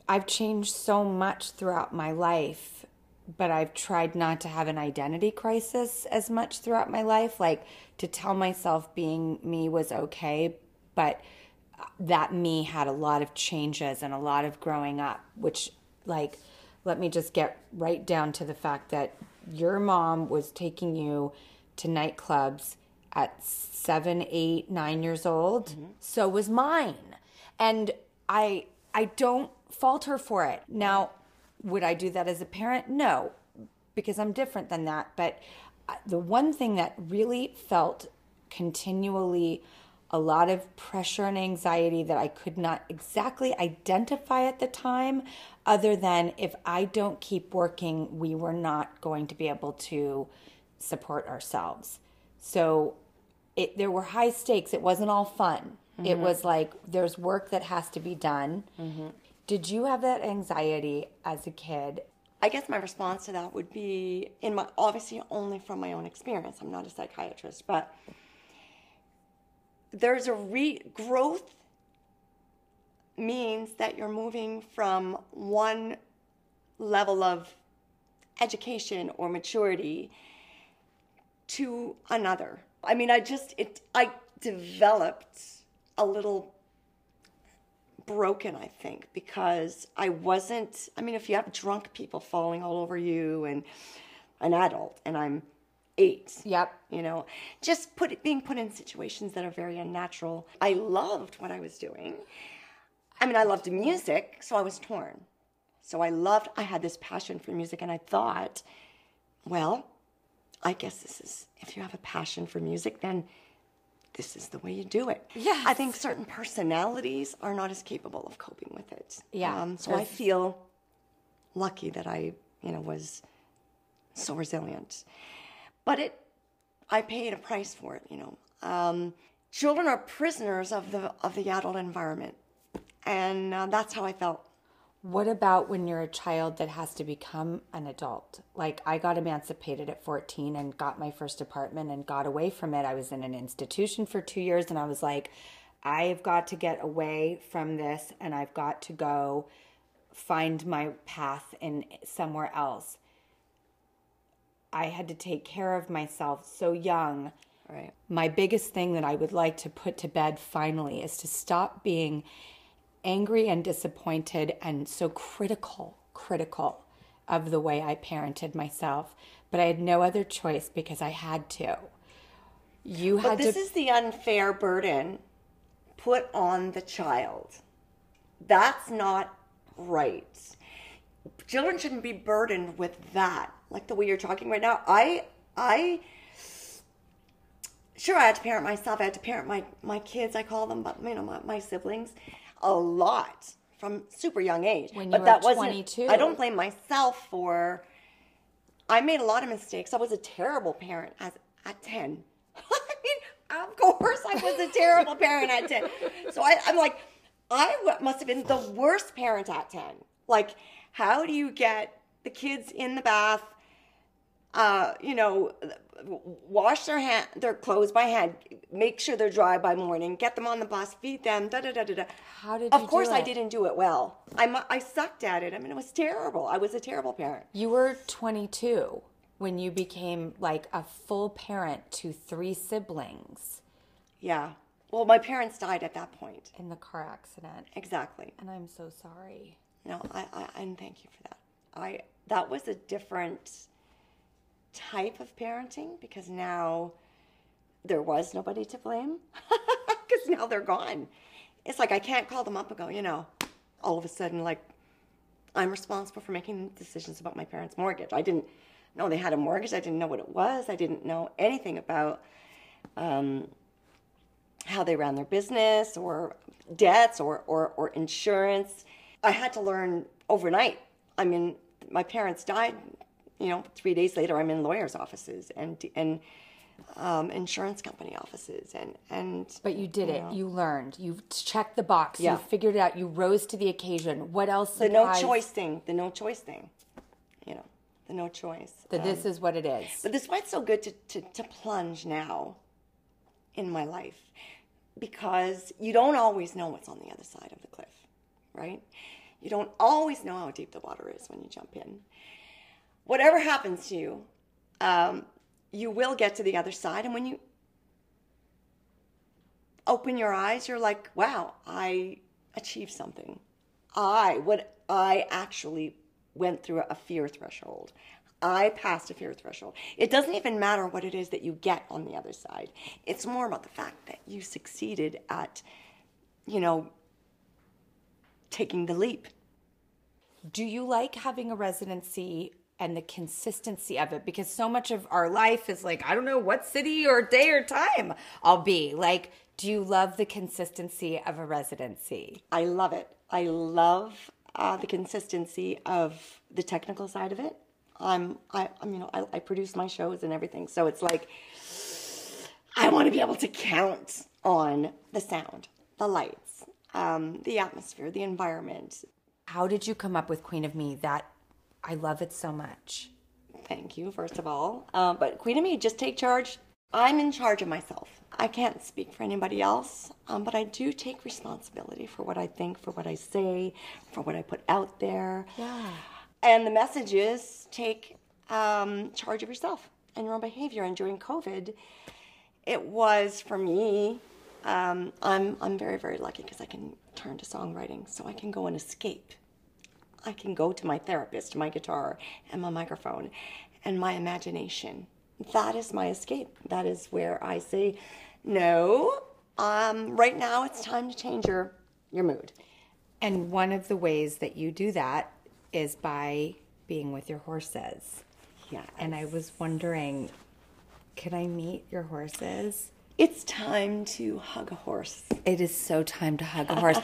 I've changed so much throughout my life, but I've tried not to have an identity crisis as much throughout my life. Like, to tell myself being me was okay, but that me had a lot of changes and a lot of growing up, which, like, let me just get right down to the fact that your mom was taking you to nightclubs at 7, 8, 9 years old. Mm-hmm. So was mine. And I don't fault her for it. Now, would I do that as a parent? No, because I'm different than that. But the one thing that really felt continually a lot of pressure and anxiety that I could not exactly identify at the time, other than if I don't keep working, we were not going to be able to support ourselves. So there were high stakes. It wasn't all fun. Mm-hmm. It was like, there's work that has to be done. Mm-hmm. Did you have that anxiety as a kid? I guess my response to that would be, obviously only from my own experience. I'm not a psychiatrist, but there's growth means that you're moving from one level of education or maturity to another. I mean, I developed a little broken, I think, because if you have drunk people falling all over you and an adult, and I'm 8. Yep. Just being put in situations that are very unnatural. I loved what I was doing. I mean, I loved music, so I was torn. So I had this passion for music, and I thought, well, I guess if you have a passion for music, then this is the way you do it. Yeah. I think certain personalities are not as capable of coping with it. Yeah. So I feel lucky that I, was so resilient. But I paid a price for it, Children are prisoners of the adult environment. And that's how I felt. What about when you're a child that has to become an adult? Like, I got emancipated at 14 and got my first apartment and got away from it. I was in an institution for 2 years, and I was like, I've got to get away from this, and I've got to go find my path in somewhere else. I had to take care of myself so young. Right. My biggest thing that I would like to put to bed finally is to stop being angry and disappointed and so critical of the way I parented myself. But I had no other choice because I had to. But this is the unfair burden put on the child. That's not right. Children shouldn't be burdened with that. Like the way you're talking right now. I had to parent myself. I had to parent my kids, I call them, but my siblings, a lot from super young age. When you but were that 22. I don't blame myself for. I made a lot of mistakes. I was a terrible parent at 10. I mean, of course, I was a terrible parent at 10. So I'm like, I must have been the worst parent at 10. Like, how do you get the kids in the bath? Wash their clothes by hand, make sure they're dry by morning, get them on the bus, feed them, How did you do it? Of course, I didn't do it well. I sucked at it. I mean, it was terrible. I was a terrible parent. You were 22 when you became like a full parent to 3 siblings. Yeah. Well, my parents died at that point. In the car accident. Exactly. And I'm so sorry. No, and thank you for that. That was a different type of parenting, because now there was nobody to blame, because now they're gone. It's like I can't call them up and go, all of a sudden, like, I'm responsible for making decisions about my parents' mortgage. I didn't know they had a mortgage. I didn't know what it was. I didn't know anything about how they ran their business or debts or insurance. I had to learn overnight. I mean, my parents died. 3 days later, I'm in lawyers' offices and insurance company offices, and. But you did it. You learned. You checked the box. Yeah. You figured it out. You rose to the occasion. What else? The no choice thing. The no choice. This is what it is. But this is why it's so good to plunge now in my life, because you don't always know what's on the other side of the cliff, right? You don't always know how deep the water is when you jump in. Whatever happens to you, you will get to the other side. And when you open your eyes, you're like, wow, I achieved something. I actually went through a fear threshold. I passed a fear threshold. It doesn't even matter what it is that you get on the other side. It's more about the fact that you succeeded at, taking the leap. Do you like having a residency and the consistency of it? Because so much of our life is like, I don't know what city or day or time I'll be. Like, do you love the consistency of a residency? I love it. I love the consistency of the technical side of it. I produce my shows and everything. So it's like, I want to be able to count on the sound, the lights, the atmosphere, the environment. How did you come up with Queen of Me? That I love it so much. Thank you, first of all. But Queen of Me, just take charge. I'm in charge of myself. I can't speak for anybody else, but I do take responsibility for what I think, for what I say, for what I put out there. Yeah. And the message is take charge of yourself and your own behavior. And during COVID, it was, for me, I'm very, very lucky because I can turn to songwriting, so I can go and escape. I can go to my therapist, my guitar, and my microphone, and my imagination. That is my escape. That is where I say, no, right now it's time to change your mood. And one of the ways that you do that is by being with your horses. Yeah. And I was wondering, could I meet your horses? It's time to hug a horse. It is so time to hug a horse.